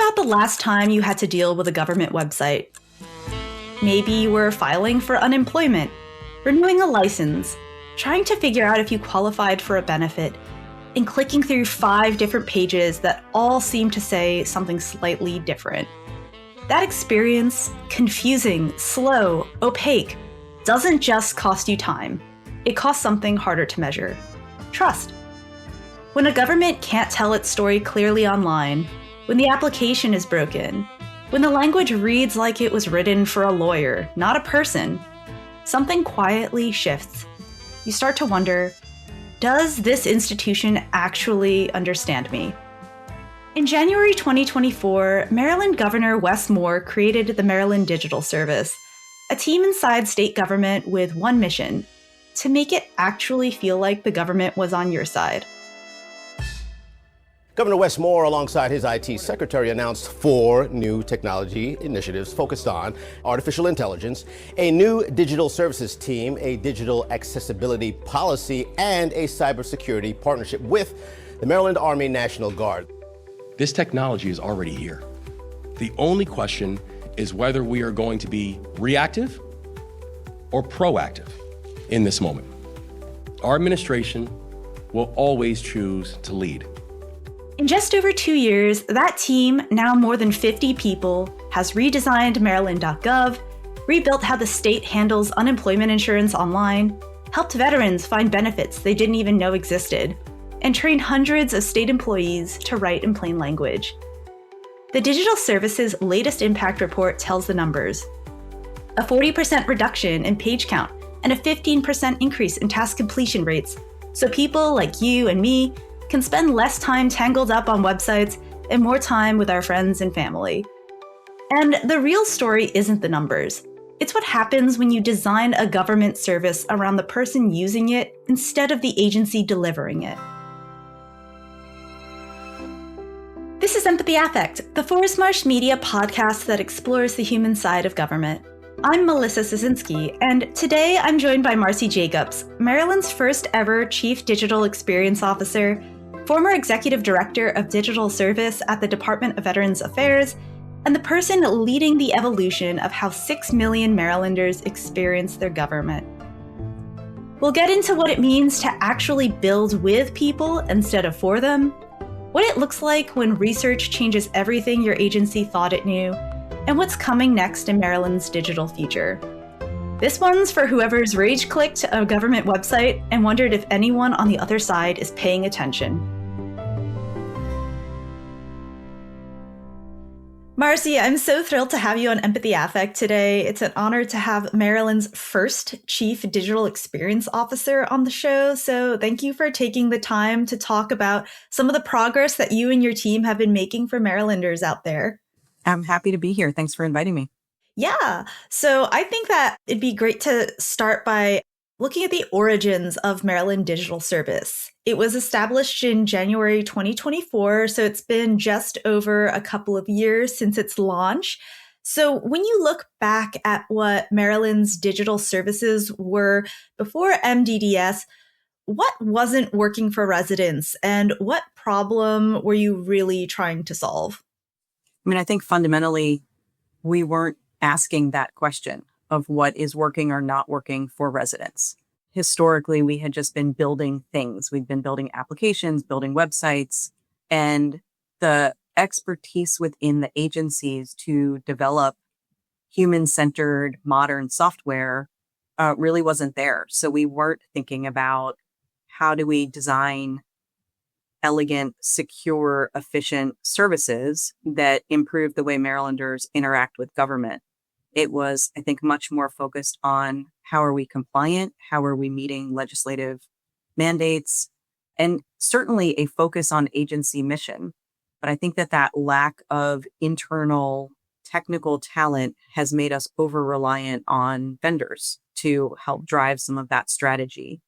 about the last time you had to deal with a government website. Maybe you were filing for unemployment, renewing a license, trying to figure out if you qualified for a benefit, and clicking through 5 different pages that all seem to say something slightly different. That experience, confusing, slow, opaque, doesn't just cost you time. It costs something harder to measure: trust. When a government can't tell its story clearly online, when the application is broken, when the language reads like it was written for a lawyer, not a person, something quietly shifts. You start to wonder, does this institution actually understand me? In January 2024, Maryland Governor Wes Moore created the Maryland Digital Service, a team inside state government with one mission: to make it actually feel like the government was on your side. Governor Wes Moore, alongside his IT secretary, announced 4 new technology initiatives focused on artificial intelligence, a new digital services team, a digital accessibility policy, and a cybersecurity partnership with the Maryland Army National Guard. This technology is already here. The only question is whether we are going to be reactive or proactive in this moment. Our administration will always choose to lead. In just over 2 years, that team, now more than 50 people, has redesigned Maryland.gov, rebuilt how the state handles unemployment insurance online, helped veterans find benefits they didn't even know existed, and trained hundreds of state employees to write in plain language. The Digital Services latest impact report tells the numbers: a 40% reduction in page count and a 15% increase in task completion rates, so people like you and me can spend less time tangled up on websites and more time with our friends and family. And the real story isn't the numbers. It's what happens when you design a government service around the person using it instead of the agency delivering it. This is Empathy Affect, the Forest Marsh Media podcast that explores the human side of government. I'm Melissa Sosinski, and today I'm joined by Marcy Jacobs, Maryland's first ever Chief Digital Experience Officer, former Executive Director of Digital Service at the Department of Veterans Affairs, and the person leading the evolution of how 6 million Marylanders experience their government. We'll get into what it means to actually build with people instead of for them, what it looks like when research changes everything your agency thought it knew, and what's coming next in Maryland's digital future. This one's for whoever's rage-clicked a government website and wondered if anyone on the other side is paying attention. Marcy, I'm so thrilled to have you on Empathy Affect today. It's an honor to have Maryland's first Chief Digital Experience Officer on the show. So thank you for taking the time to talk about some of the progress that you and your team have been making for Marylanders out there. I'm happy to be here. Thanks for inviting me. Yeah. So I think that it'd be great to start by looking at the origins of Maryland Digital Service. It was established in January 2024, so it's been just over a couple of years since its launch. So when you look back at what Maryland's digital services were before MDDS, what wasn't working for residents and what problem were you really trying to solve? I mean, I think fundamentally, we weren't asking that question of what is working or not working for residents. Historically, we had just been building things. We'd been building applications, building websites, and the expertise within the agencies to develop human-centered modern software really wasn't there. So we weren't thinking about how do we design elegant, secure, efficient services that improve the way Marylanders interact with government. It was, I think, much more focused on how are we compliant? How are we meeting legislative mandates? And certainly a focus on agency mission. But I think that lack of internal technical talent has made us over-reliant on vendors to help drive some of that strategy.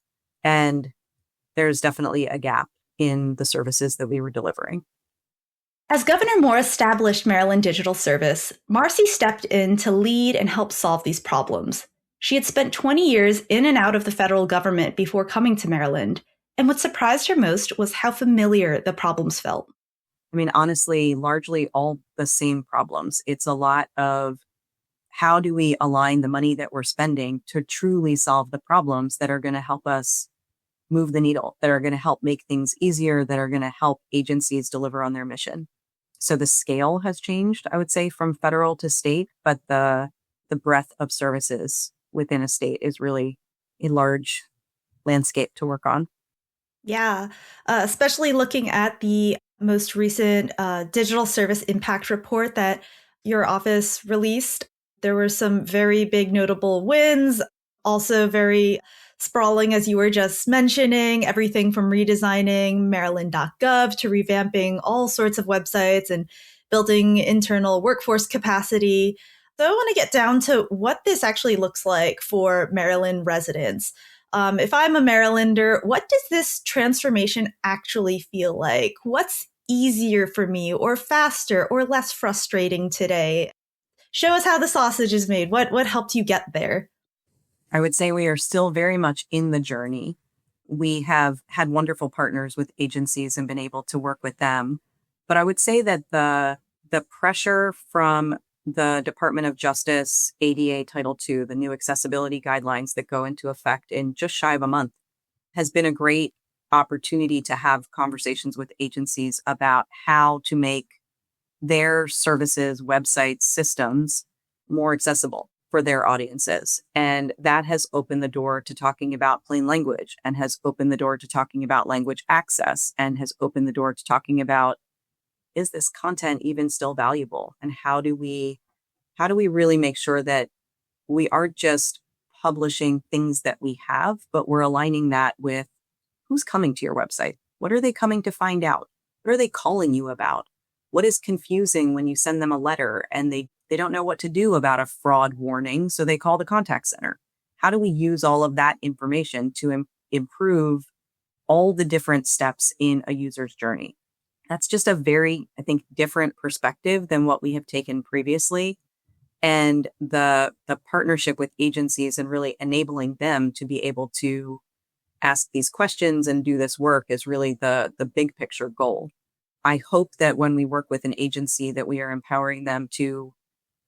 And there's definitely a gap in the services that we were delivering. As Governor Moore established Maryland Digital Service, Marcy stepped in to lead and help solve these problems. She had spent 20 years in and out of the federal government before coming to Maryland, and what surprised her most was how familiar the problems felt. I mean, honestly, largely all the same problems. It's a lot of how do we align the money that we're spending to truly solve the problems that are going to help us move the needle, that are going to help make things easier, that are going to help agencies deliver on their mission. So the scale has changed, I would say, from federal to state, but the breadth of services within a state is really a large landscape to work on. Yeah, especially looking at the most recent digital service impact report that your office released. There were some very big notable wins, also very sprawling, as you were just mentioning, everything from redesigning Maryland.gov to revamping all sorts of websites and building internal workforce capacity. So I want to get down to what this actually looks like for Maryland residents. If I'm a Marylander, what does this transformation actually feel like? What's easier for me, or faster, or less frustrating today? Show us how the sausage is made. What helped you get there? I would say we are still very much in the journey. We have had wonderful partners with agencies and been able to work with them. But I would say that the pressure from the Department of Justice, ADA Title II, the new accessibility guidelines that go into effect in just shy of a month, has been a great opportunity to have conversations with agencies about how to make their services, websites, systems more accessible for their audiences. And that has opened the door to talking about plain language, and has opened the door to talking about language access, and has opened the door to talking about, is this content even still valuable? And how do we really make sure that we aren't just publishing things that we have, but we're aligning that with who's coming to your website? What are they coming to find out? What are they calling you about? What is confusing when you send them a letter and they don't know what to do about a fraud warning, so they call the contact center? How do we use all of that information to improve all the different steps in a user's journey? That's just a very, I think, different perspective than what we have taken previously. And the partnership with agencies and really enabling them to be able to ask these questions and do this work is really the big picture goal. I hope that when we work with an agency that we are empowering them to,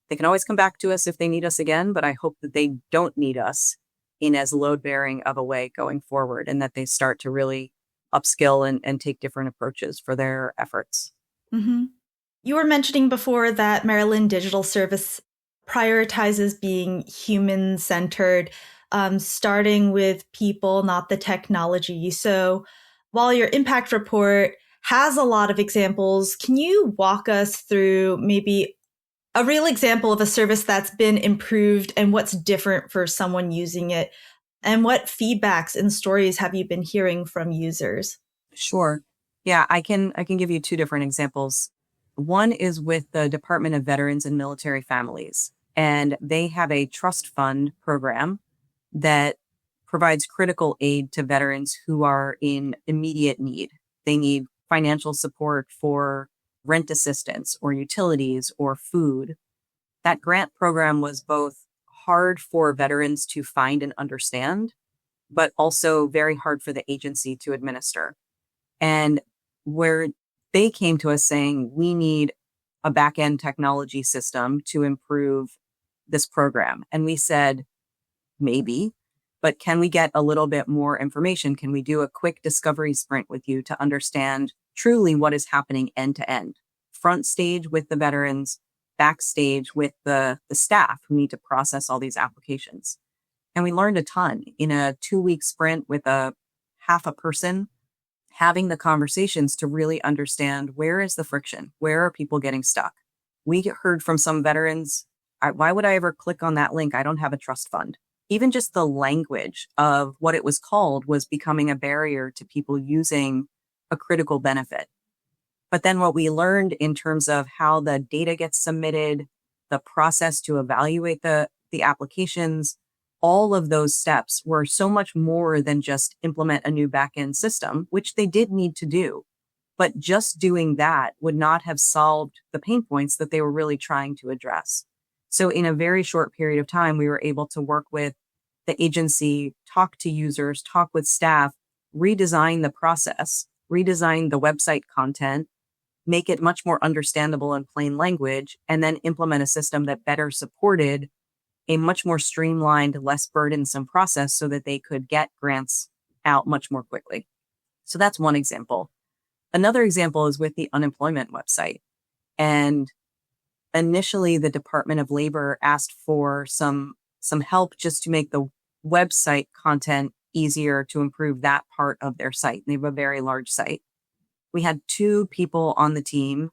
they can always come back to us if they need us again, but I hope that they don't need us in as load bearing of a way going forward, and that they start to really upskill and take different approaches for their efforts. Mm-hmm. You were mentioning before that Maryland Digital Service prioritizes being human-centered, starting with people, not the technology. So while your impact report has a lot of examples, can you walk us through maybe a real example of a service that's been improved and what's different for someone using it? And what feedbacks and stories have you been hearing from users? Sure. Yeah, I can give you two different examples. One is with the Department of Veterans and Military Families, and they have a trust fund program that provides critical aid to veterans who are in immediate need. They need financial support for rent assistance or utilities or food. That grant program was both hard for veterans to find and understand, but also very hard for the agency to administer. And where they came to us saying, we need a back-end technology system to improve this program. And we said, maybe, but can we get a little bit more information? Can we do a quick discovery sprint with you to understand truly what is happening end to end? Front stage with the veterans, backstage with the staff who need to process all these applications. And we learned a ton in a 2-week sprint with a half a person, having the conversations to really understand, where is the friction? Where are people getting stuck? We heard from some veterans, why would I ever click on that link? I don't have a trust fund. Even just the language of what it was called was becoming a barrier to people using a critical benefit. But then what we learned in terms of how the data gets submitted, the process to evaluate the applications, all of those steps were so much more than just implement a new backend system, which they did need to do. But just doing that would not have solved the pain points that they were really trying to address. So in a very short period of time, we were able to work with the agency, talk to users, talk with staff, redesign the process, redesign the website content, make it much more understandable in plain language, and then implement a system that better supported a much more streamlined, less burdensome process so that they could get grants out much more quickly. So that's one example. Another example is with the unemployment website. And initially, the Department of Labor asked for some help just to make the website content easier to improve that part of their site. They have a very large site. We had 2 people on the team,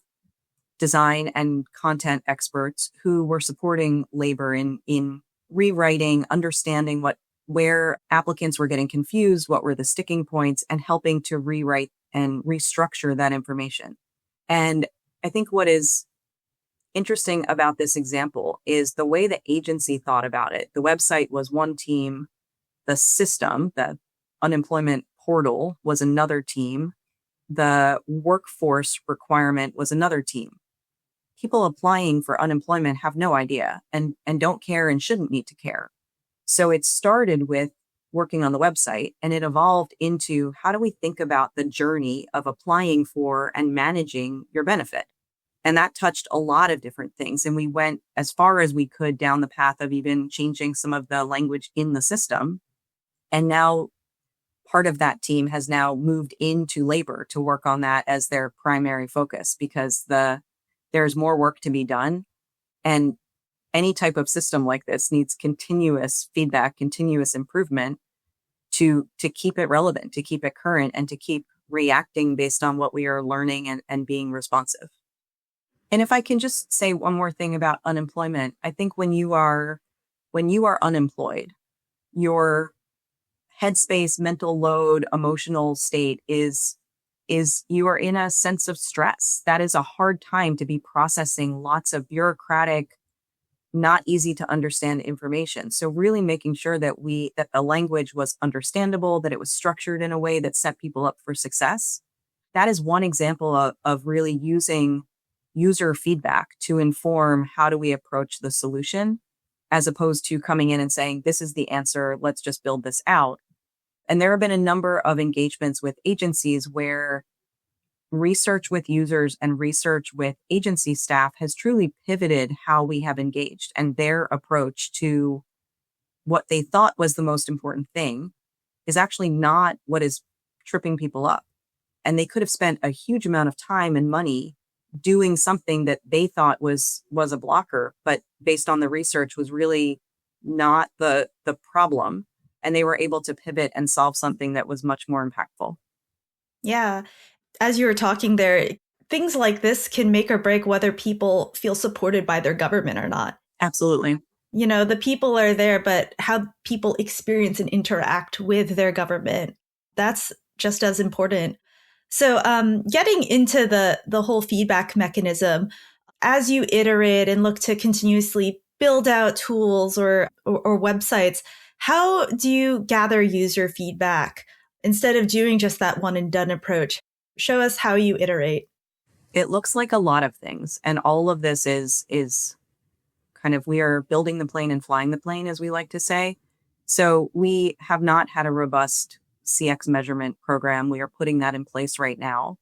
design and content experts, who were supporting labor in rewriting, understanding where applicants were getting confused, what were the sticking points, and helping to rewrite and restructure that information. And I think what is interesting about this example is the way the agency thought about it. The website was one team, the system, the unemployment portal, was another team, the workforce requirement was another team. People applying for unemployment have no idea and don't care and shouldn't need to care. So it started with working on the website, and it evolved into, how do we think about the journey of applying for and managing your benefit? And that touched a lot of different things. And we went as far as we could down the path of even changing some of the language in the system. And now part of that team has now moved into labor to work on that as their primary focus, because there's more work to be done. And any type of system like this needs continuous feedback, continuous improvement to keep it relevant, to keep it current, and to keep reacting based on what we are learning and being responsive. And if I can just say one more thing about unemployment, I think when you are unemployed, your headspace, mental load, emotional state is you are in a sense of stress. That is a hard time to be processing lots of bureaucratic, not easy to understand information. So really making sure that the language was understandable, that it was structured in a way that set people up for success. That is one example of really using user feedback to inform how do we approach the solution, as opposed to coming in and saying, this is the answer, let's just build this out. And there have been a number of engagements with agencies where research with users and research with agency staff has truly pivoted how we have engaged, and their approach to what they thought was the most important thing is actually not what is tripping people up. And they could have spent a huge amount of time and money doing something that they thought was a blocker, but based on the research was really not the problem. And they were able to pivot and solve something that was much more impactful. Yeah. As you were talking there, things like this can make or break whether people feel supported by their government or not. Absolutely. You know, the people are there, but how people experience and interact with their government, that's just as important. So getting into the whole feedback mechanism, as you iterate and look to continuously build out tools or websites, how do you gather user feedback instead of doing just that one and done approach? Show us how you iterate. It looks like a lot of things. And all of this is kind of, we are building the plane and flying the plane, as we like to say. So we have not had a robust CX measurement program. We are putting that in place right now.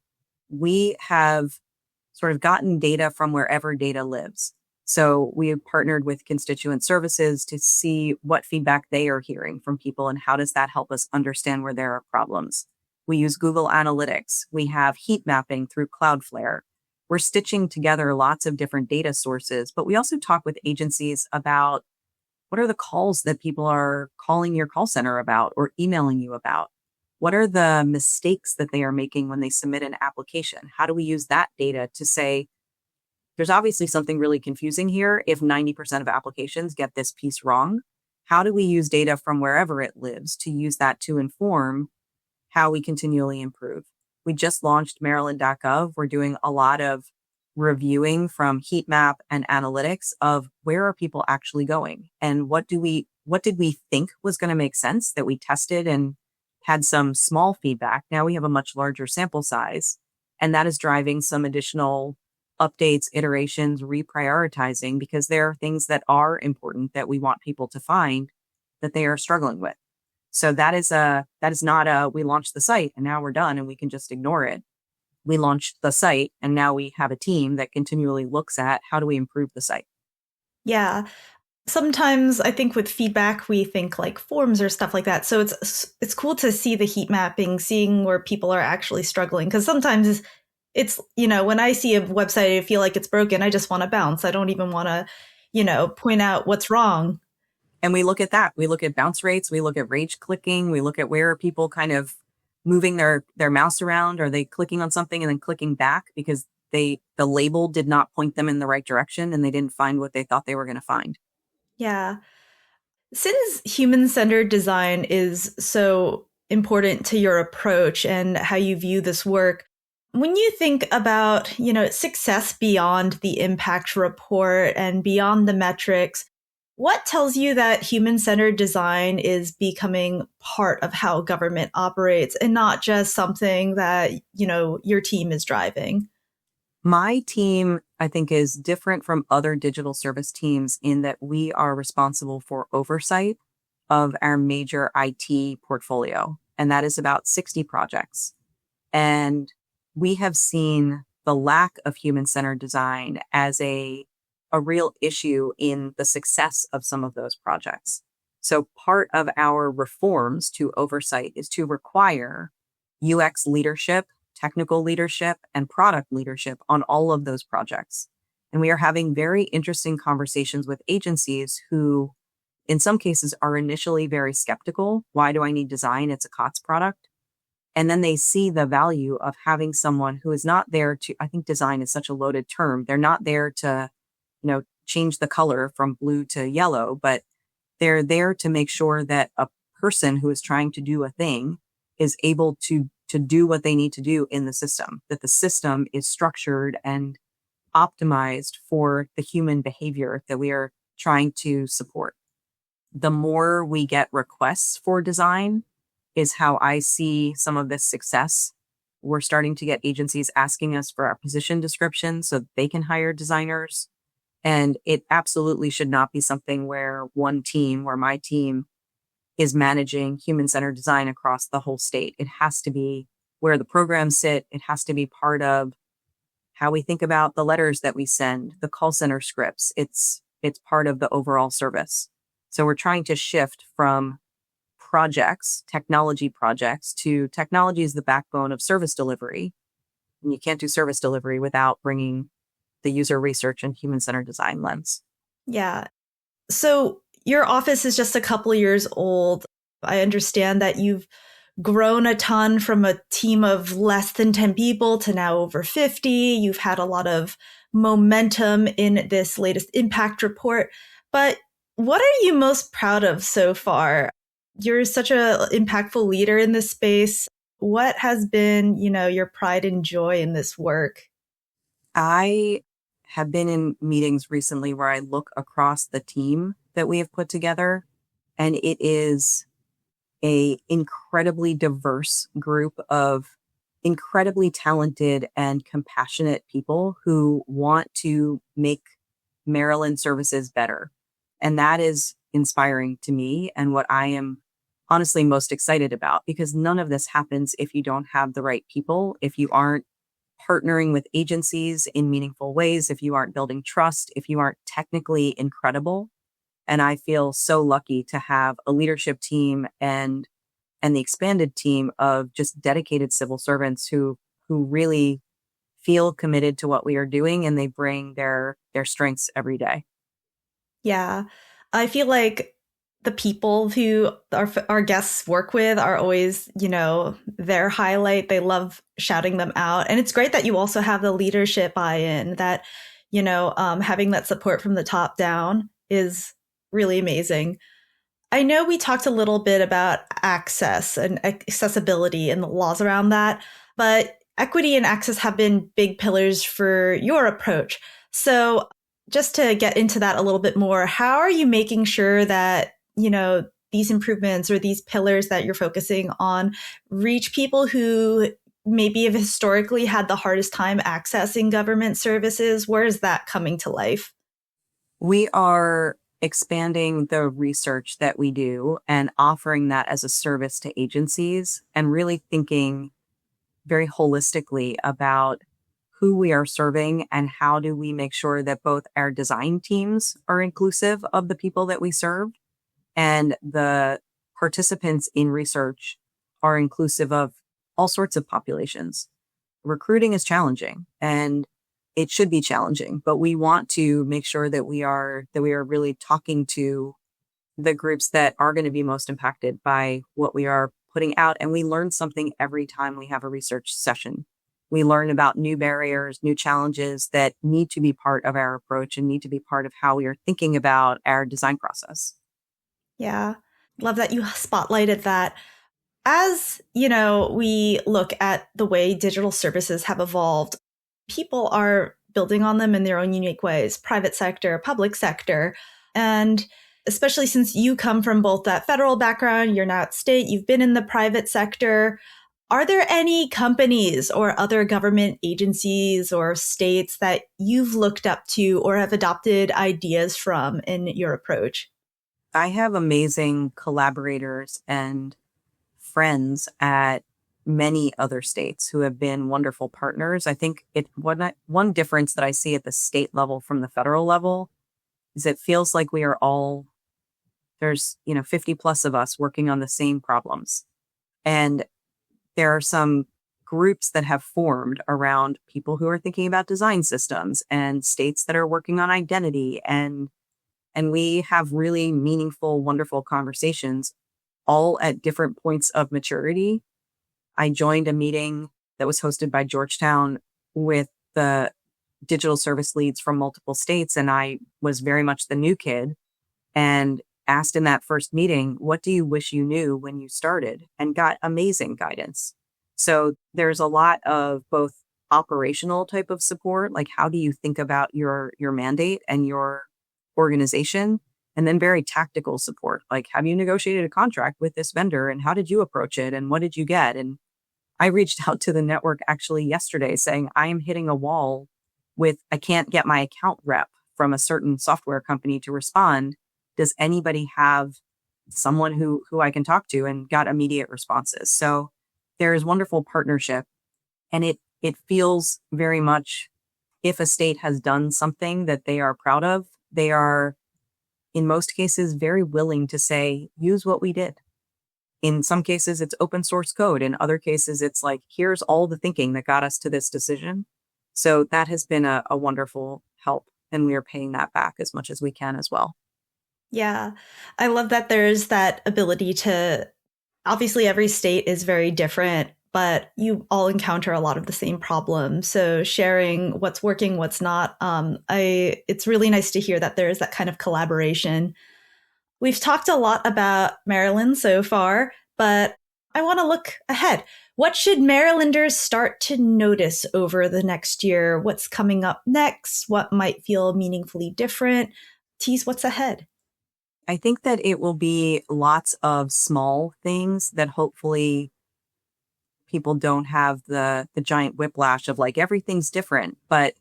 We have sort of gotten data from wherever data lives. So we have partnered with constituent services to see what feedback they are hearing from people and how does that help us understand where there are problems. We use Google Analytics. We have heat mapping through Cloudflare. We're stitching together lots of different data sources, but we also talk with agencies about what are the calls that people are calling your call center about or emailing you about? What are the mistakes that they are making when they submit an application? How do we use that data to say, there's obviously something really confusing here if 90% of applications get this piece wrong? How do we use data from wherever it lives to use that to inform how we continually improve? We just launched Maryland.gov. We're doing a lot of reviewing from heat map and analytics of where are people actually going and what did we think was going to make sense that we tested and had some small feedback. Now we have a much larger sample size, and that is driving some additional updates, iterations, reprioritizing, because there are things that are important that we want people to find that they are struggling with. So that is not we launched the site and now we're done and we can just ignore it. we launched the site, and now we have a team that continually looks at how do we improve the site. Yeah. Sometimes I think with feedback, we think like forms or stuff like that. So it's cool to see the heat mapping, seeing where people are actually struggling. Because sometimes it's, when I see a website, I feel like it's broken. I just want to bounce. I don't even want to, point out what's wrong. And we look at that. We look at bounce rates. We look at rage clicking. We look at where are people kind of moving their mouse around. Are they clicking on something and then clicking back because the label did not point them in the right direction and they didn't find what they thought they were going to find. Yeah. Since human-centered design is so important to your approach and how you view this work, when you think about, success beyond the impact report and beyond the metrics, what tells you that human-centered design is becoming part of how government operates and not just something that, your team is driving? My team, I think, is different from other digital service teams in that we are responsible for oversight of our major IT portfolio. And that is about 60 projects. And we have seen the lack of human-centered design as a real issue in the success of some of those projects. So part of our reforms to oversight is to require UX leadership, technical leadership, and product leadership on all of those projects. And we are having very interesting conversations with agencies who, in some cases, are initially very skeptical. Why do I need design? It's a COTS product. And then they see the value of having someone who is not there to, I think design is such a loaded term. They're not there to, change the color from blue to yellow, but they're there to make sure that a person who is trying to do a thing is able to do what they need to do in the system, that the system is structured and optimized for the human behavior that we are trying to support. The more we get requests for design is how I see some of this success. We're starting to get agencies asking us for our position description so that they can hire designers. And it absolutely should not be something where my team is managing human-centered design across the whole state. It has to be where the programs sit. It has to be part of how we think about the letters that we send, the call center scripts. It's part of the overall service. So we're trying to shift from projects, technology projects, to technology is the backbone of service delivery. And you can't do service delivery without bringing the user research and human-centered design lens. Yeah. So your office is just a couple of years old. I understand that you've grown a ton from a team of less than 10 people to now over 50. You've had a lot of momentum in this latest impact report. But what are you most proud of so far? You're such an impactful leader in this space. What has been, your pride and joy in this work? I have been in meetings recently where I look across the team that we have put together, and it is a incredibly diverse group of incredibly talented and compassionate people who want to make Maryland services better. And that is inspiring to me and what I am honestly most excited about, because none of this happens if you don't have the right people, if you aren't partnering with agencies in meaningful ways, if you aren't building trust, if you aren't technically incredible. And I feel so lucky to have a leadership team and the expanded team of just dedicated civil servants who really feel committed to what we are doing, and they bring their strengths every day. Yeah. I feel like the people who our guests work with are always, their highlight. They love shouting them out. And it's great that you also have the leadership buy-in, that, having that support from the top down is really amazing. I know we talked a little bit about access and accessibility and the laws around that, but equity and access have been big pillars for your approach. So just to get into that a little bit more, how are you making sure that, these improvements or these pillars that you're focusing on reach people who maybe have historically had the hardest time accessing government services? Where is that coming to life? We are expanding the research that we do and offering that as a service to agencies, and really thinking very holistically about who we are serving and how do we make sure that both our design teams are inclusive of the people that we serve and the participants in research are inclusive of all sorts of populations. Recruiting is challenging and it should be challenging, but we want to make sure that we are really talking to the groups that are going to be most impacted by what we are putting out. And we learn something every time we have a research session. We learn about new barriers, new challenges that need to be part of our approach and need to be part of how we are thinking about our design process. Yeah, love that you spotlighted that. As, we look at the way digital services have evolved, people are building on them in their own unique ways, private sector, public sector. And especially since you come from both that federal background, you're now at state, you've been in the private sector. Are there any companies or other government agencies or states that you've looked up to or have adopted ideas from in your approach? I have amazing collaborators and friends at many other states who have been wonderful partners. I think one difference that I see at the state level from the federal level is it feels like we are all, there's 50 plus of us working on the same problems. And there are some groups that have formed around people who are thinking about design systems and states that are working on identity. And we have really meaningful, wonderful conversations all at different points of maturity. I joined a meeting that was hosted by Georgetown with the digital service leads from multiple states. And I was very much the new kid and asked in that first meeting, what do you wish you knew when you started? And got amazing guidance. So there's a lot of both operational type of support, like how do you think about your mandate and your organization? And then very tactical support, like have you negotiated a contract with this vendor and how did you approach it and what did you get? And I reached out to the network actually yesterday saying I am hitting a wall I can't get my account rep from a certain software company to respond. Does anybody have someone who I can talk to? And got immediate responses. So there is wonderful partnership. And it feels very much if a state has done something that they are proud of, they are in most cases very willing to say, use what we did. In some cases, it's open source code. In other cases, it's like, here's all the thinking that got us to this decision. So that has been a wonderful help. And we are paying that back as much as we can as well. Yeah, I love that there's that ability to, obviously every state is very different, but you all encounter a lot of the same problems. So sharing what's working, what's not, it's really nice to hear that there's that kind of collaboration. We've talked a lot about Maryland so far, but I want to look ahead. What should Marylanders start to notice over the next year? What's coming up next? What might feel meaningfully different? Tease what's ahead. I think that it will be lots of small things that hopefully people don't have the giant whiplash of like everything's different, but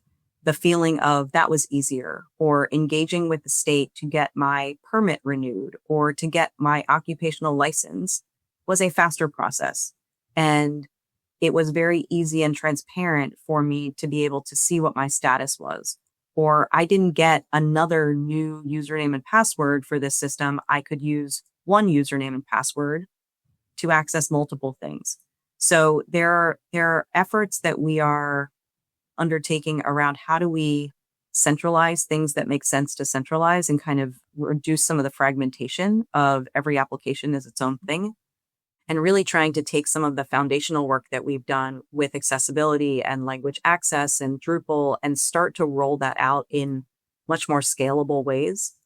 the feeling of that was easier, or engaging with the state to get my permit renewed or to get my occupational license was a faster process. And it was very easy and transparent for me to be able to see what my status was. Or I didn't get another new username and password for this system. I could use one username and password to access multiple things. So there are efforts that we are undertaking around how do we centralize things that make sense to centralize and kind of reduce some of the fragmentation of every application as its own thing. And really trying to take some of the foundational work that we've done with accessibility and language access and Drupal and start to roll that out in much more scalable ways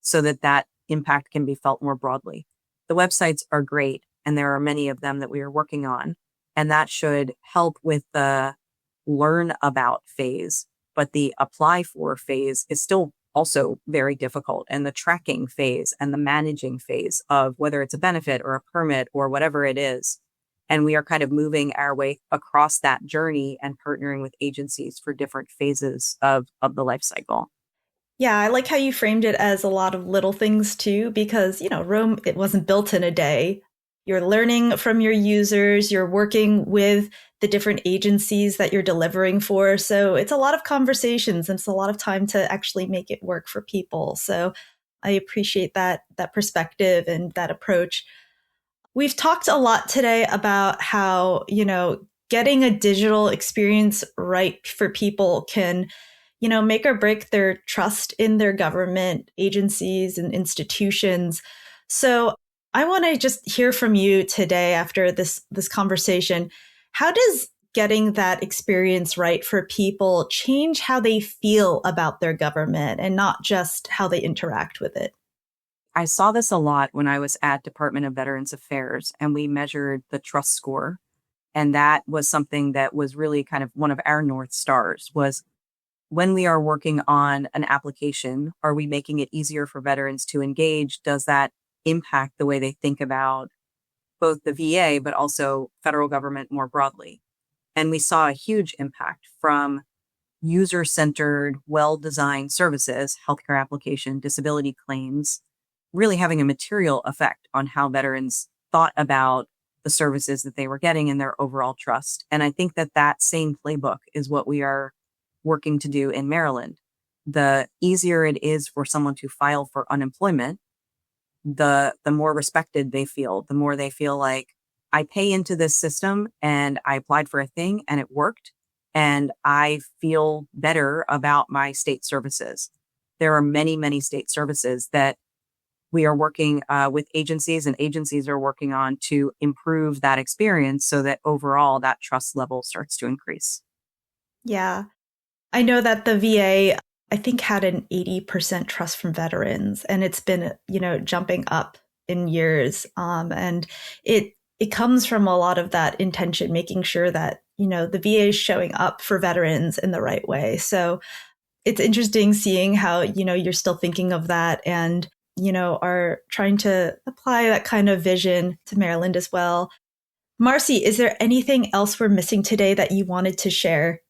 so that impact can be felt more broadly. The websites are great, and there are many of them that we are working on, and that should help with the learn about phase, but the apply for phase is still also very difficult. And the tracking phase and the managing phase of whether it's a benefit or a permit or whatever it is. And we are kind of moving our way across that journey and partnering with agencies for different phases of the life cycle. Yeah, I like how you framed it as a lot of little things too, because, Rome, it wasn't built in a day. You're learning from your users. You're working with the different agencies that you're delivering for. So it's a lot of conversations and it's a lot of time to actually make it work for people. So I appreciate that perspective and that approach. We've talked a lot today about how, getting a digital experience right for people can, make or break their trust in their government agencies and institutions. So I want to just hear from you today after this conversation. How does getting that experience right for people change how they feel about their government and not just how they interact with it? I saw this a lot when I was at Department of Veterans Affairs and we measured the trust score. And that was something that was really kind of one of our North Stars was when we are working on an application, are we making it easier for veterans to engage? Does that impact the way they think about both the VA, but also federal government more broadly? And we saw a huge impact from user-centered, well-designed services, healthcare application, disability claims, really having a material effect on how veterans thought about the services that they were getting and their overall trust. And I think that same playbook is what we are working to do in Maryland. The easier it is for someone to file for unemployment, the more respected they feel, the more they feel like I pay into this system and I applied for a thing and it worked and I feel better about my state services. There are many, many state services that we are working with agencies and agencies are working on to improve that experience so that overall that trust level starts to increase. Yeah. I know that the VA, I think, had an 80% trust from veterans, and it's been, jumping up in years. And it comes from a lot of that intention, making sure that, the VA is showing up for veterans in the right way. So it's interesting seeing how, you're still thinking of that and, are trying to apply that kind of vision to Maryland as well. Marcy, is there anything else we're missing today that you wanted to share?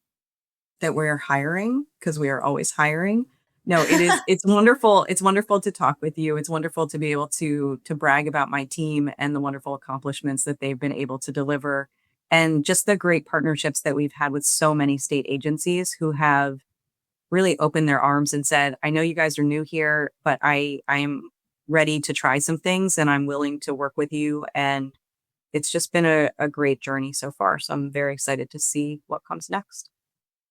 That we're hiring, because we are always hiring. No, it's wonderful. It's wonderful to talk with you. It's wonderful to be able to brag about my team and the wonderful accomplishments that they've been able to deliver. And just the great partnerships that we've had with so many state agencies who have really opened their arms and said, I know you guys are new here, but I am ready to try some things and I'm willing to work with you. And it's just been a great journey so far. So I'm very excited to see what comes next.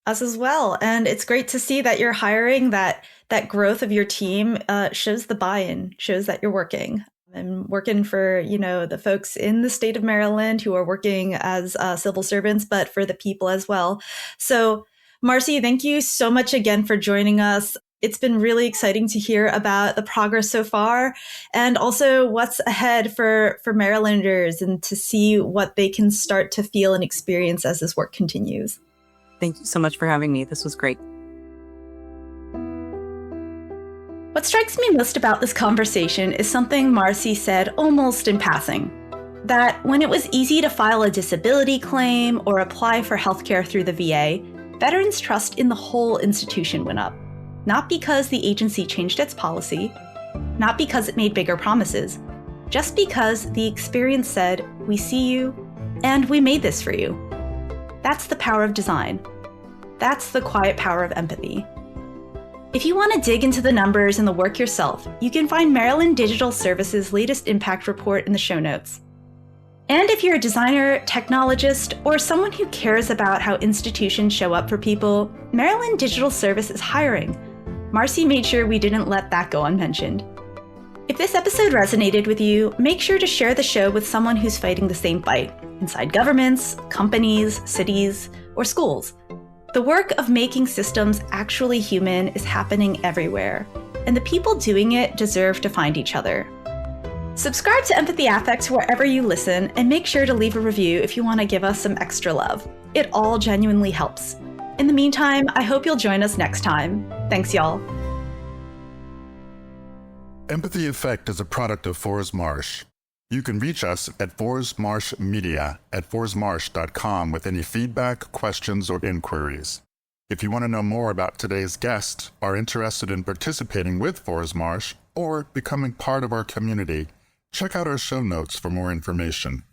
Us as well. And it's great to see that you're hiring, that growth of your team shows the buy-in, shows that you're working. And working for, the folks in the state of Maryland who are working as civil servants, but for the people as well. So Marcy, thank you so much again for joining us. It's been really exciting to hear about the progress so far and also what's ahead for Marylanders and to see what they can start to feel and experience as this work continues. Thank you so much for having me. This was great. What strikes me most about this conversation is something Marcy said almost in passing. That when it was easy to file a disability claim or apply for healthcare through the VA, veterans' trust in the whole institution went up. Not because the agency changed its policy, not because it made bigger promises, just because the experience said, we see you, and we made this for you. That's the power of design. That's the quiet power of empathy. If you want to dig into the numbers and the work yourself, you can find Maryland Digital Services' latest impact report in the show notes. And if you're a designer, technologist, or someone who cares about how institutions show up for people, Maryland Digital Service is hiring. Marcy made sure we didn't let that go unmentioned. If this episode resonated with you, make sure to share the show with someone who's fighting the same fight, inside governments, companies, cities, or schools. The work of making systems actually human is happening everywhere, and the people doing it deserve to find each other. Subscribe to Empathy Affects wherever you listen, and make sure to leave a review if you want to give us some extra love. It all genuinely helps. In the meantime, I hope you'll join us next time. Thanks, y'all. Empathy Effect is a product of Forrest Marsh. You can reach us at forrestmarshmedia@forrestmarsh.com with any feedback, questions, or inquiries. If you want to know more about today's guest, are interested in participating with Forrest Marsh, or becoming part of our community, Check out our show notes for more information.